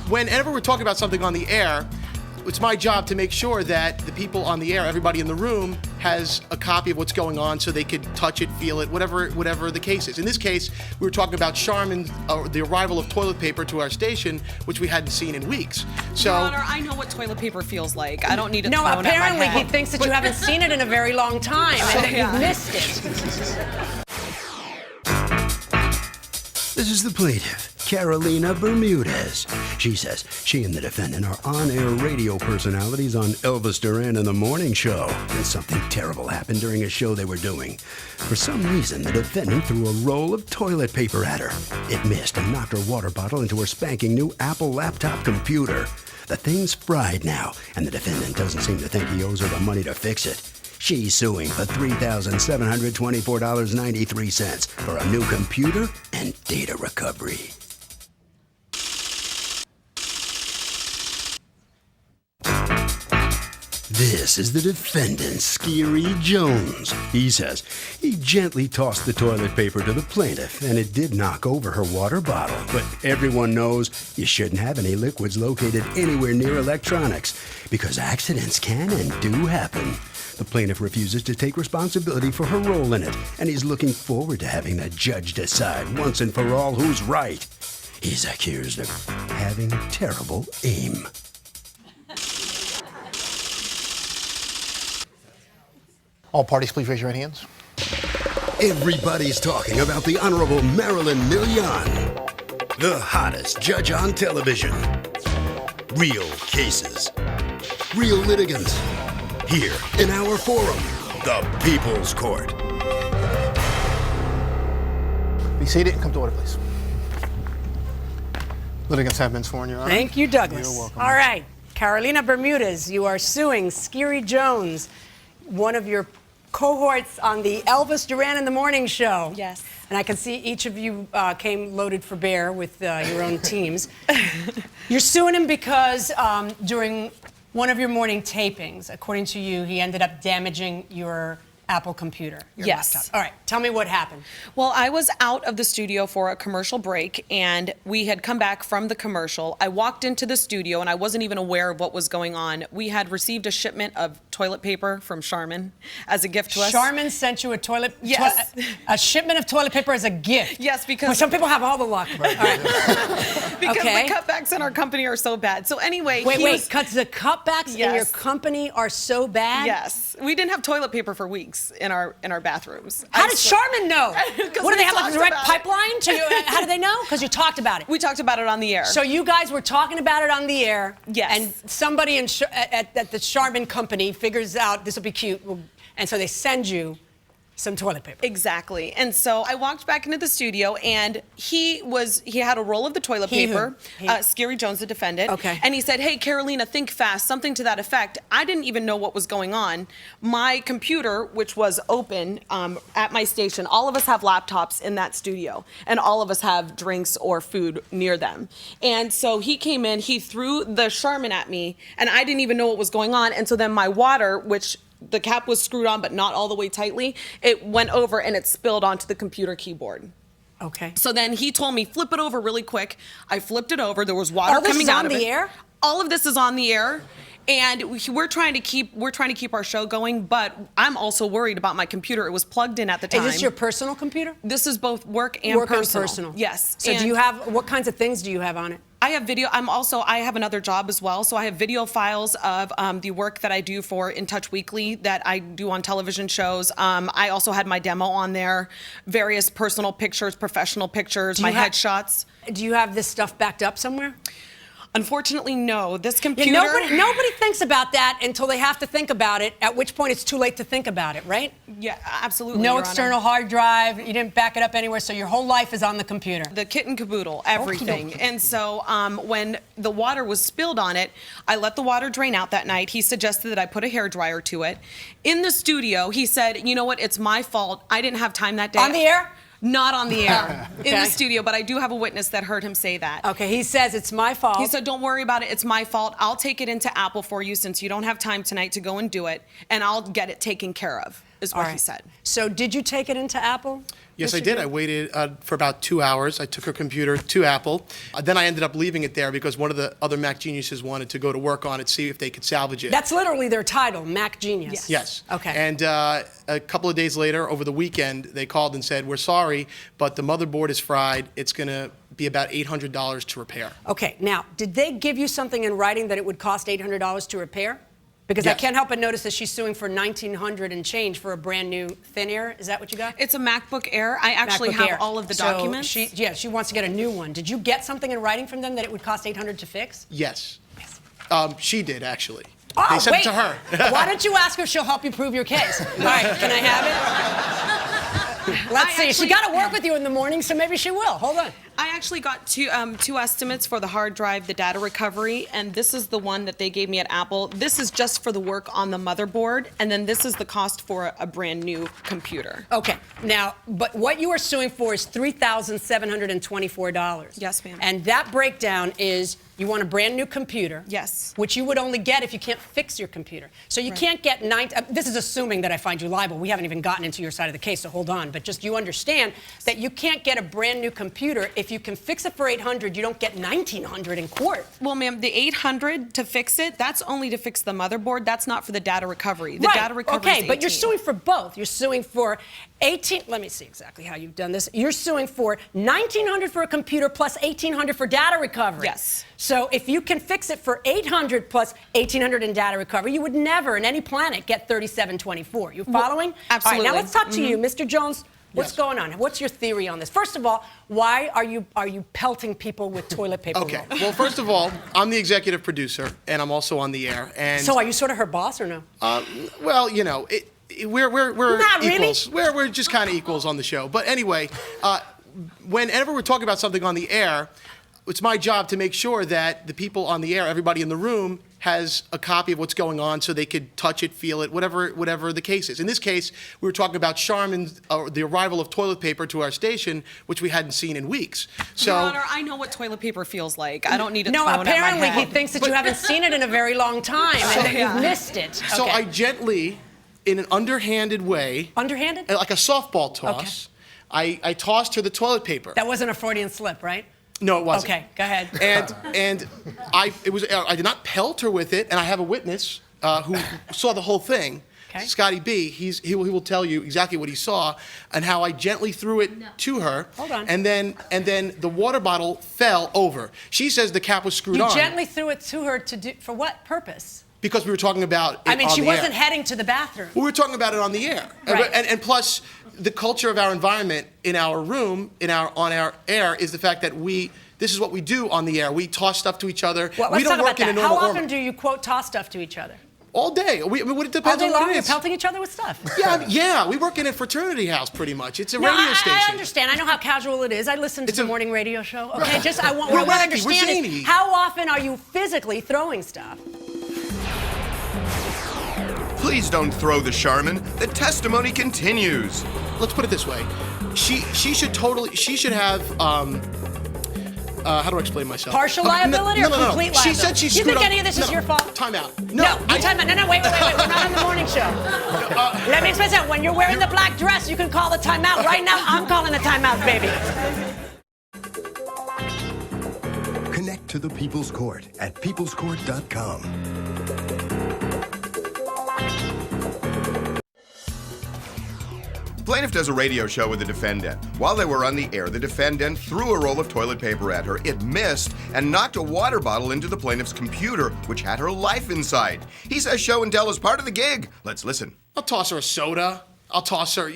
whenever we're talking about something on the air, it's my job to make sure that the people on the air, everybody in the room, has a copy of what's going on so they could touch it, feel it, whatever the case is. In this case, we were talking about Charmin, the arrival of toilet paper to our station, which we hadn't seen in weeks. So, Your Honor, I know what toilet paper feels like. I don't need it No, thrown at my apparently head. he thinks that you haven't seen it in a very long time and that you've missed it. This is the plaintiff, Carolina Bermudez. She says she and the defendant are on-air radio personalities on Elvis Duran in the Morning Show, and something terrible happened during a show they were doing. For some reason, the defendant threw a roll of toilet paper at her. It missed and knocked her water bottle into her spanking new Apple laptop computer. The thing's fried now, and the defendant doesn't seem to think he owes her the money to fix it. She's suing for $3,724.93 for a new computer and data recovery. This is the defendant, Scary Jones. He says he gently tossed the toilet paper to the plaintiff, and it did knock over her water bottle. But everyone knows you shouldn't have any liquids located anywhere near electronics, because accidents can and do happen. The plaintiff refuses to take responsibility for her role in it, and he's looking forward to having the judge decide once and for all who's right. He's accused of having terrible aim. All parties, please raise your right hands. Everybody's talking about the Honorable Marilyn Milian, the hottest judge on television. Real cases, real litigants. Here in our forum, the People's Court. Be seated and come to order, please. Litigants have been sworn, Your Honor. Thank you, Douglas. You're welcome. All right. Carolina Bermudez, you are suing Scary Jones, one of your cohorts on the Elvis Duran in the Morning Show. Yes. And I can see each of you came loaded for bear with your own teams. You're suing him because during one of your morning tapings, according to you, he ended up damaging your Apple computer, your Yes. laptop. All right, tell me what happened. Well, I was out of the studio for a commercial break, and we had come back from the commercial. I walked into the studio, and I wasn't even aware of what was going on. We had received a shipment of toilet paper from Charmin as a gift to us. Charmin sent you a Yes. a shipment of toilet paper as a gift. Yes, because well, some people have all the luck. Right. All right. because Okay. the cutbacks in our company are so bad. So anyway, Wait, was- because the cutbacks in your Yes. company are so bad? Yes, we didn't have toilet paper for weeks in our bathrooms. How did Charmin know? 'Cause What do we they have, like a talked direct about it. pipeline to you? How do they know? Because you talked about it. We talked about it on the air. So you guys were talking about it on the air. Yes. And somebody at the Charmin company figures out this will be cute, and so they send you some toilet paper. Exactly. And so I walked back into the studio, and he had a roll of the toilet He paper. who? Scary Jones, the defendant. Okay. And he said, "Hey, Carolina, think fast," something to that effect. I didn't even know what was going on. My computer, which was open at my station, all of us have laptops in that studio, and all of us have drinks or food near them. And so he came in, he threw the Charmin at me, and I didn't even know what was going on. And so then my water, which the cap was screwed on, but not all the way tightly, it went over and it spilled onto the computer keyboard. Okay. So then he told me, flip it over really quick. I flipped it over. There was water All this coming is out on of the it. air? All of this is on the air. And we're trying to keep our show going, but I'm also worried about my computer. It was plugged in at the time. Is this your personal computer? This is both work and personal. Yes. So And do you have, what kinds of things do you have on it? I have video. I have another job as well. So I have video files of the work that I do for In Touch Weekly that I do on television shows. I also had my demo on there, various personal pictures, professional pictures, my headshots. Do you have this stuff backed up somewhere? Unfortunately, no. This computer. Yeah, nobody thinks about that until they have to think about it, at which point it's too late to think about it, right? Yeah, absolutely. No Your external Honor. hard drive, you didn't back it up anywhere, so your whole life is on the computer. The kit and caboodle, everything. Okey-dokey. And so when the water was spilled on it, I let the water drain out that night. He suggested that I put a hairdryer to it. In the studio, he said, you know what, it's my fault. I didn't have time that day. On the air? Not on the air, in Okay. the studio, but I do have a witness that heard him say that. Okay, he says it's my fault. He said, don't worry about it, it's my fault. I'll take it into Apple for you since you don't have time tonight to go and do it, and I'll get it taken care of. is All what right. he said. So did you take it into Apple? Yes, Mr. I did. Jones? I waited for about 2 hours. I took her computer to Apple. Then I ended up leaving it there because one of the other Mac geniuses wanted to go to work on it, see if they could salvage it. That's literally their title, Mac Genius. Yes. Okay. And a couple of days later, over the weekend, they called and said, "We're sorry, but the motherboard is fried. It's going to be about $800 to repair." Okay, now, did they give you something in writing that it would cost $800 to repair? Because I Yes. can't help but notice that she's suing for $1,900 and change for a brand new Thin Air. Is that what you got? It's a MacBook Air. I actually MacBook have Air. all of the So documents. she wants to get a new one. Did you get something in writing from them that it would cost $800 to fix? Yes. She did, actually. Oh, They sent wait. it to her. Why don't you ask her if she'll help you prove your case? All right, can I have it? Let's see. She actually- got to work with you in the morning, so maybe she will. Hold on. I actually got two estimates for the hard drive, the data recovery, and this is the one that they gave me at Apple. This is just for the work on the motherboard, and then this is the cost for a brand new computer. Okay. Now, but what you are suing for is $3,724. Yes, ma'am. And that breakdown is you want a brand new computer. Yes. Which you would only get if you can't fix your computer. So you Right. can't get this is assuming that I find you liable. We haven't even gotten into your side of the case, so hold on. But just you understand that you can't get a brand new computer if you can fix it for $800. You don't get $1,900 in court. Well, ma'am, the $800 to fix it, that's only to fix the motherboard. That's not for the data recovery. The Right. data recovery Okay, is but you're 18. suing for both. You're suing for 18. Let me see exactly how you've done this. You're suing for $1,900 for a computer plus $1,800 for data recovery. Yes. So if you can fix it for $800 plus $1,800 in data recovery, you would never, in any planet, get $3,724. You following? absolutely. All right, now let's talk to you, Mr. Jones. What's Yes. going on? What's your theory on this? First of all, why are you pelting people with toilet paper Okay. roll? Well, first of all, I'm the executive producer, and I'm also on the air. And So are you sort of her boss or no? well, you know, we're Not really. equals. We're just kind of equals on the show. But anyway, whenever we're talking about something on the air, it's my job to make sure that the people on the air, everybody in the room, has a copy of what's going on so they could touch it, feel it, whatever the case is. In this case, we were talking about Charmin's, the arrival of toilet paper to our station, which we hadn't seen in weeks. So, Your Honor, I know what toilet paper feels like. I don't need it No, thrown at my apparently he head. thinks that you haven't seen it in a very long time and that Yeah. you've missed it. so Okay. I gently, in an underhanded way, Underhanded? like a softball toss, I tossed her the toilet paper. That wasn't a Freudian slip, right? No, it wasn't. Okay, go ahead. And I did not pelt her with it, and I have a witness who saw the whole thing. Okay. Scotty B. He will tell you exactly what he saw and how I gently threw it to her. Hold on. And then the water bottle fell over. She says the cap was screwed You on gently threw it to her for what purpose? because we were talking about it I mean, on she the wasn't air. heading to the bathroom. We were talking about it on the air. Right. And plus, the culture of our environment in our room, on our air, is the fact that this is what we do on the air. We toss stuff to each other. Well, we let's don't talk work about in that. a How normal often orbit. do you, quote, toss stuff to each other? All day. It All depends day on what long? it You're is. pelting each other with stuff. Yeah, we work in a fraternity house pretty much. It's a No, radio station. I understand. I know how casual it is. I listen to It's the a- morning radio show. Okay, just We're what I want to wacky, we're understand zany. is how often are you physically throwing stuff? Please don't throw the Charmin. The testimony continues. Let's put it this way. She should have how do I explain myself? Partial liability or complete liability? She said she You screwed think up. any of this is your fault? Time out. No, time out. No, wait. We're not on the morning show. Let me explain that. When you're wearing the black dress, you can call the timeout. Right now, I'm calling the timeout, baby. Connect to the People's Court at peoplescourt.com. Plaintiff does a radio show with the defendant. While they were on the air, the defendant threw a roll of toilet paper at her. It missed and knocked a water bottle into the plaintiff's computer, which had her life inside. He says show and tell is part of the gig. Let's listen. I'll toss her a soda. I'll toss her,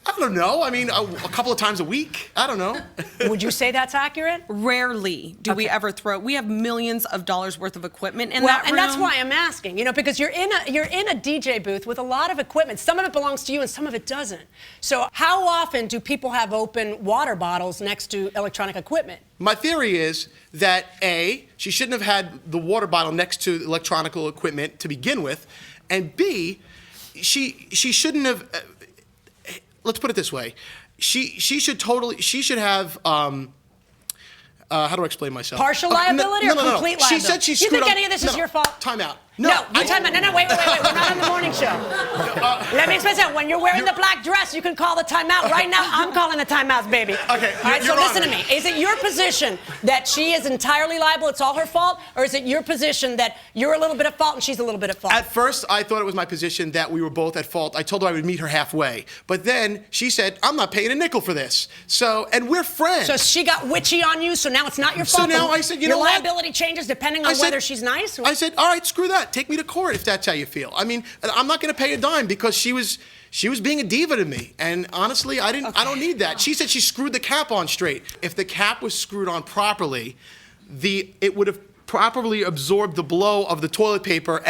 I don't know. I mean, a couple of times a week. I don't know. Would you say that's accurate? Rarely do we ever throw. We have millions of dollars worth of equipment in Well, that room. and that's why I'm asking, because you're in a DJ booth with a lot of equipment. Some of it belongs to you and some of it doesn't. So how often do people have open water bottles next to electronic equipment? My theory is that A, she shouldn't have had the water bottle next to electronic equipment to begin with, and B, she shouldn't have. Let's put it this way: she should have. How do I explain myself? Partial liability or complete liability? She said she You screwed think up. any of this is your fault? Time out. No, wait. We're not on the morning show. Let me explain something. When you're wearing the black dress, you can call the timeout. Right now, I'm calling the timeouts, baby. Okay, All right, so Your listen Honor. to me. Is it your position that she is entirely liable, it's all her fault? Or is it your position that you're a little bit at fault and she's a little bit at fault? At first, I thought it was my position that we were both at fault. I told her I would meet her halfway. But then she said, I'm not paying a nickel for this. So, and we're friends. So she got witchy on you, so now it's not your So fault? now I said, you your know what? liability changes depending on I said- whether she's nice? I said, all right, screw that. Take me to court if that's how you feel. I mean, I'm not going to pay a dime because she was being a diva to me. And honestly, I don't need that. She said she screwed the cap on straight. If the cap was screwed on properly, it would have properly absorbed the blow of the toilet paper,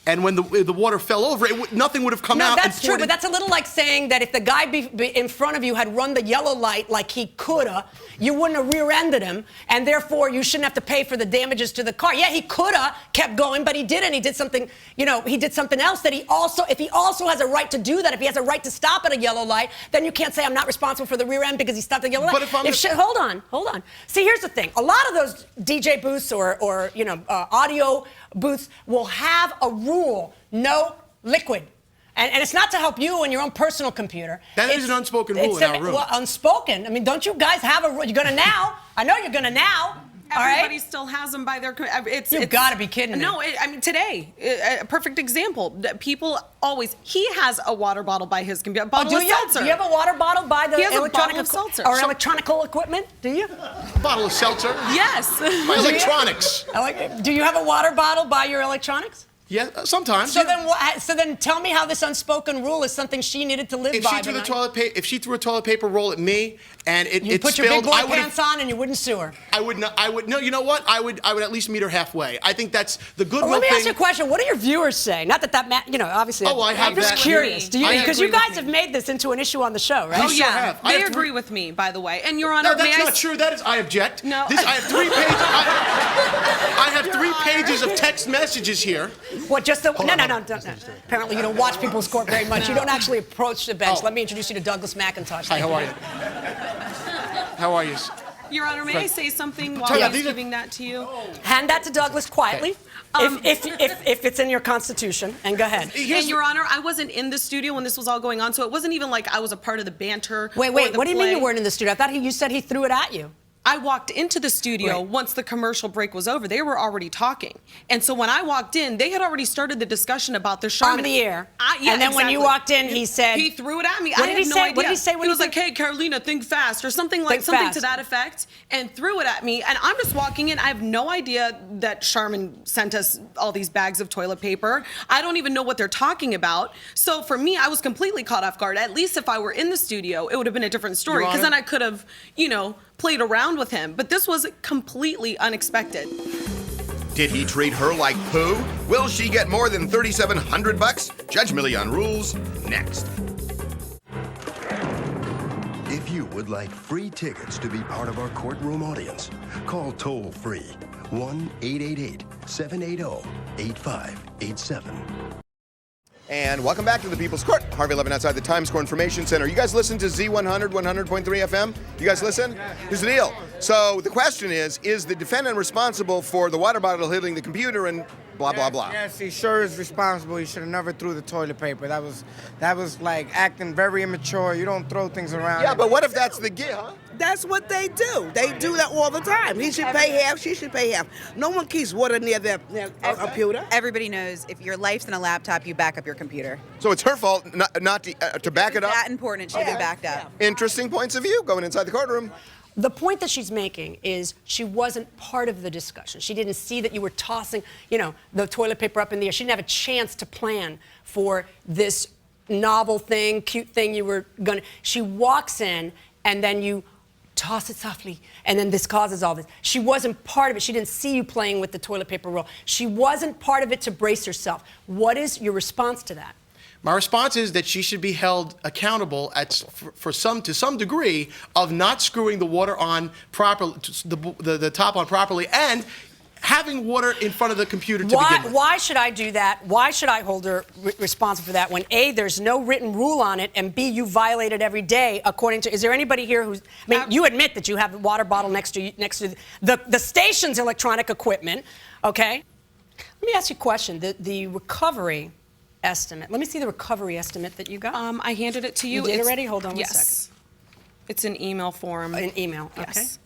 and when the water fell over, nothing would have come out. No, that's true, but that's a little like saying that if the guy in front of you had run the yellow light like he coulda, you wouldn't have rear-ended him, and therefore you shouldn't have to pay for the damages to the car. Yeah, he coulda kept going, but he didn't. He did something, he did something else that if he also has a right to do that, if he has a right to stop at a yellow light, then you can't say I'm not responsible for the rear end because he stopped at a yellow light. But if I'm hold on. See, here's the thing. A lot of those DJ booths or audio booths will have a rule, no liquid. And it's not to help you in your own personal computer. That is an unspoken rule in our room. Well, unspoken. I mean, don't you guys have a rule? You're going to now. I know you're going to now. Everybody All right? still has them by their. You've got to be kidding me. No, I mean today, a perfect example. People always. He has a water bottle by his computer. Bottle do of you? seltzer. Do you have a water bottle by the He has a electronic bottle of seltzer. or electronical equipment? Do you? A bottle of seltzer. Yes. My electronics. Do you have a water bottle by your electronics? Yeah, sometimes. So yeah. then tell me how this unspoken rule is something she needed to live If by. if she threw a toilet paper roll at me and it You put spilled, your big boy I would pants on and you wouldn't sue her. I would not. I would no. You know what? I would at least meet her halfway. I think that's the goodwill Let me thing. ask you a question. What do your viewers say? Not that obviously. Oh, I have I'm just that. curious. Do you? I Because you agree with guys me. have made this into an issue on the show, right? Oh sure yeah, have. I they have agree three- with me, by the way. And Your Honor, No, that's may I not true. That is, I object. No. I have 3 pages. I have 3 pages of text messages here. What? Just the no. Apparently, you don't watch People's Court very much. You don't actually approach the bench. Oh. Let me introduce you to Douglas McIntosh. Hi, how are you? How are you? Your Honor, may I say something while Tell I you, was these are- giving that to you? Hand that to Douglas quietly, if it's in your Constitution, and go ahead. And Your Honor, I wasn't in the studio when this was all going on, so it wasn't even like I was a part of the banter. Wait. or the What do you mean you play. weren't in the studio? I thought you said he threw it at you. I walked into the studio Right. once the commercial break was over. They were already talking. And so when I walked in, they had already started the discussion about their Charmin. On the air. Yeah, And then when you exactly. walked in, he said- He threw it at me. What I did had he no say? idea. What did he say when He he was like, said- hey, Carolina, think fast, or something Think to fast. that effect, and threw it at me. And I'm just walking in. I have no idea that Charmin sent us all these bags of toilet paper. I don't even know what they're talking about. So for me, I was completely caught off guard. At least if I were in the studio, it would have been a different story, Your because Honor? then I could have, played around with him. But this was completely unexpected. Did he treat her like poo? Will she get more than $3,700? Judge Millie on Rules, next. If you would like free tickets to be part of our courtroom audience, call toll free 1-888-780-8587. And welcome back to the People's Court. Harvey Levin outside the Times Square Information Center. You guys listen to Z100, 100.3 FM? You guys listen? Here's the deal. So the question is the defendant responsible for the water bottle hitting the computer and blah, blah, blah? Yes, he sure is responsible. He should have never threw the toilet paper. That was like acting very immature. You don't throw things around. Yeah, but what if that's the gift, huh? That's what they do. They do that all the time. He should pay half, she should pay half. No one keeps water near their computer. Everybody knows if your life's in a laptop, you back up your computer. So it's her fault not to back it up? That important, it should have been backed up. Interesting points of view going inside the courtroom. The point that she's making is she wasn't part of the discussion. She didn't see that you were tossing, the toilet paper up in the air. She didn't have a chance to plan for this novel thing, cute thing you were gonna. She walks in and then you toss it softly, and then this causes all this. She wasn't part of it. She didn't see you playing with the toilet paper roll. She wasn't part of it to brace herself. What is your response to that? My response is that she should be held accountable to some degree of not screwing the water on properly, the top on properly, and having water in front of the computer to begin with. Why should I do that? Why should I hold her responsible for that when A, there's no written rule on it, and B, you violate it every day according to, is there anybody here who's, you admit that you have a water bottle next to the station's electronic equipment, okay? Let me ask you a question. The recovery estimate. Let me see the recovery estimate that you got. I handed it to you. You did already? Hold on yes. one second. It's an email form. An email, okay. Yes.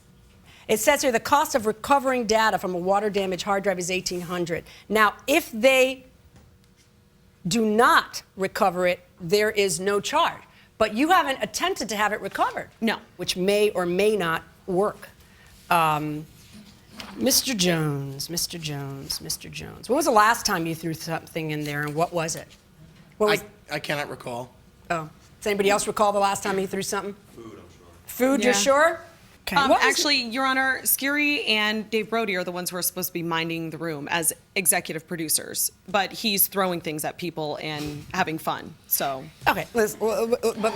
It says here the cost of recovering data from a water damaged hard drive is $1,800. Now, if they do not recover it, there is no charge. But you haven't attempted to have it recovered. No. Which may or may not work. Mr. Jones, Mr. Jones, Mr. Jones. When was the last time you threw something in there, and what was it? What was I cannot recall. Oh. Does anybody else recall the last time you threw something? Food, I'm sure. Food, you're Yeah. sure? Okay. Actually, Your Honor, Skiri and Dave Brody are the ones who are supposed to be minding the room as executive producers, but he's throwing things at people and having fun. So Okay, but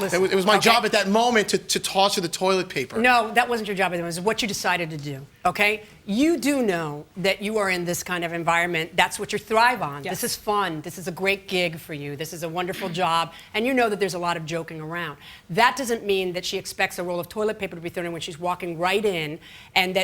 listen. It was my job at that moment to toss her the toilet paper. No, that wasn't your job. It was what you decided to do, okay? You do know that you are in this kind of environment. That's what you thrive on. Yes. This is fun. This is a great gig for you. This is a wonderful job. And you know that there's a lot of joking around. That doesn't mean that she expects a roll of toilet paper to be thrown in when she's walking right in and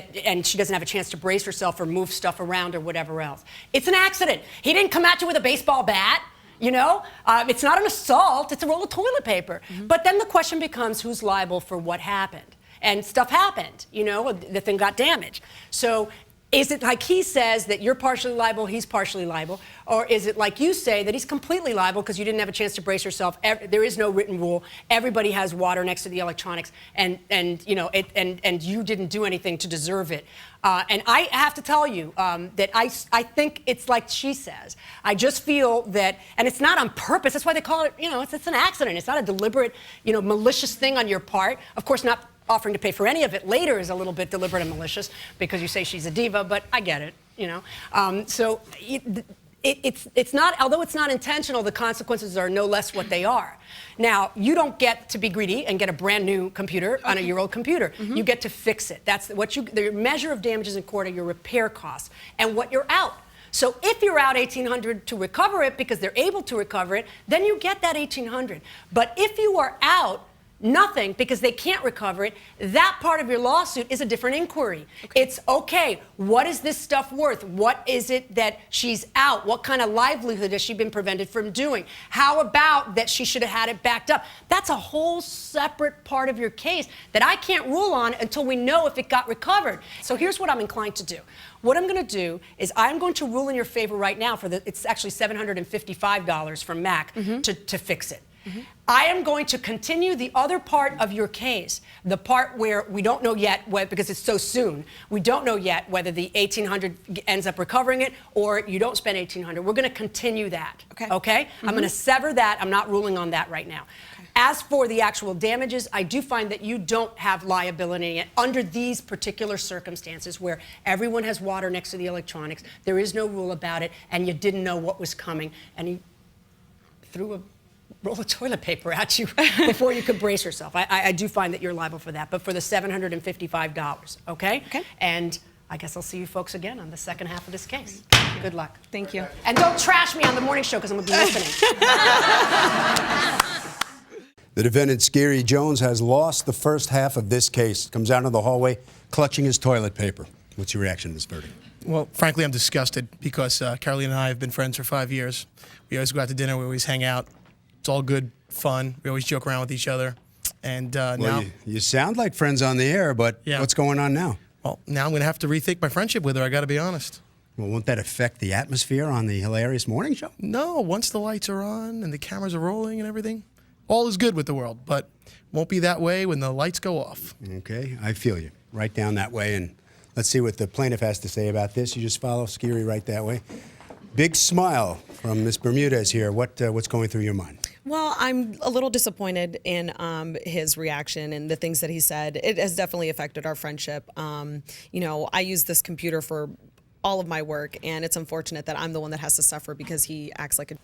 she doesn't have a chance to brace herself or move stuff around or whatever else. It's an accident. He didn't come at you with a baseball bat. You know, it's not an assault, it's a roll of toilet paper. Mm-hmm. But then the question becomes who's liable for what happened? And stuff happened, you know, the thing got damaged. So is it like he says that you're partially liable, he's partially liable? Or is it like you say that he's completely liable because you didn't have a chance to brace yourself? There is no written rule. Everybody has water next to the electronics, and you know, and you didn't do anything to deserve it. And I have to tell you that I think it's like she says. I just feel that, and it's not on purpose. That's why they call it, you know, it's an accident. It's not a deliberate, you know, malicious thing on your part. Of course, not offering to pay for any of it later is a little bit deliberate and malicious because you say she's a diva, but I get it, you know. So it's not, although it's not intentional, the consequences are no less what they are. Now, you don't get to be greedy and get a brand new computer on a year-old computer. Mm-hmm. You get to fix it. That's what the measure of damages in court are your repair costs and what you're out. So if you're out $1,800 to recover it because they're able to recover it, then you get that $1,800. But if you are out nothing because they can't recover it, that part of your lawsuit is a different inquiry. Okay. It's okay, what is this stuff worth? What is it that she's out? What kind of livelihood has she been prevented from doing? How about that she should have had it backed up? That's a whole separate part of your case that I can't rule on until we know if it got recovered. So here's what I'm inclined to do. What I'm going to do is I'm going to rule in your favor right now it's actually $755 from Mac to fix it. Mm-hmm. I am going to continue the other part of your case, the part where we don't know yet, because it's so soon, we don't know yet whether the $1,800 ends up recovering it or you don't spend $1,800. We're going to continue that. Okay? Mm-hmm. I'm going to sever that. I'm not ruling on that right now. Okay. As for the actual damages, I do find that you don't have liability under these particular circumstances where everyone has water next to the electronics, there is no rule about it, and you didn't know what was coming, and he threw a roll of toilet paper at you before you could brace yourself. I do find that you're liable for that, but for the $755, okay? Okay. And I guess I'll see you folks again on the second half of this case. Good luck. Thank you. And don't trash me on the morning show because I'm going to be listening. The defendant, Skiri Jones, has lost the first half of this case. Comes out of the hallway clutching his toilet paper. What's your reaction to this verdict? Well, frankly, I'm disgusted because Caroline and I have been friends for 5 years. We always go out to dinner. We always hang out. It's all good fun. We always joke around with each other. And now... You sound like friends on the air, but what's going on now? Well, now I'm going to have to rethink my friendship with her, I got to be honest. Well, won't that affect the atmosphere on the hilarious morning show? No, once the lights are on and the cameras are rolling and everything, all is good with the world, but won't be that way when the lights go off. Okay, I feel you. Right down that way, and let's see what the plaintiff has to say about this. You just follow Skiri right that way. Big smile from Miss Bermudez here. What's going through your mind? Well, I'm a little disappointed in his reaction and the things that he said. It has definitely affected our friendship. You know, I use this computer for all of my work, and it's unfortunate that I'm the one that has to suffer because he acts like a...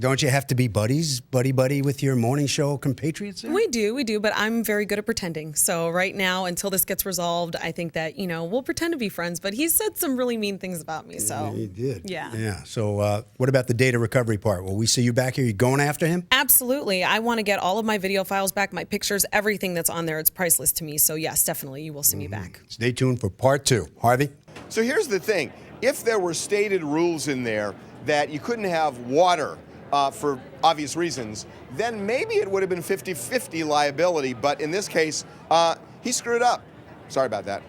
Don't you have to be buddy with your morning show compatriots there? We do, but I'm very good at pretending. So right now, until this gets resolved, I think that, you know, we'll pretend to be friends, but he said some really mean things about me, so. Yeah, he did. Yeah. Yeah, so what about the data recovery part? Will we see you back here? You going after him? Absolutely. I want to get all of my video files back, my pictures, everything that's on there. It's priceless to me. So yes, definitely, you will see me back. Stay tuned for part 2. Harvey? So here's the thing. if there were stated rules in there that you couldn't have water for obvious reasons, then maybe it would have been 50-50 liability. But in this case, he screwed up. Sorry about that.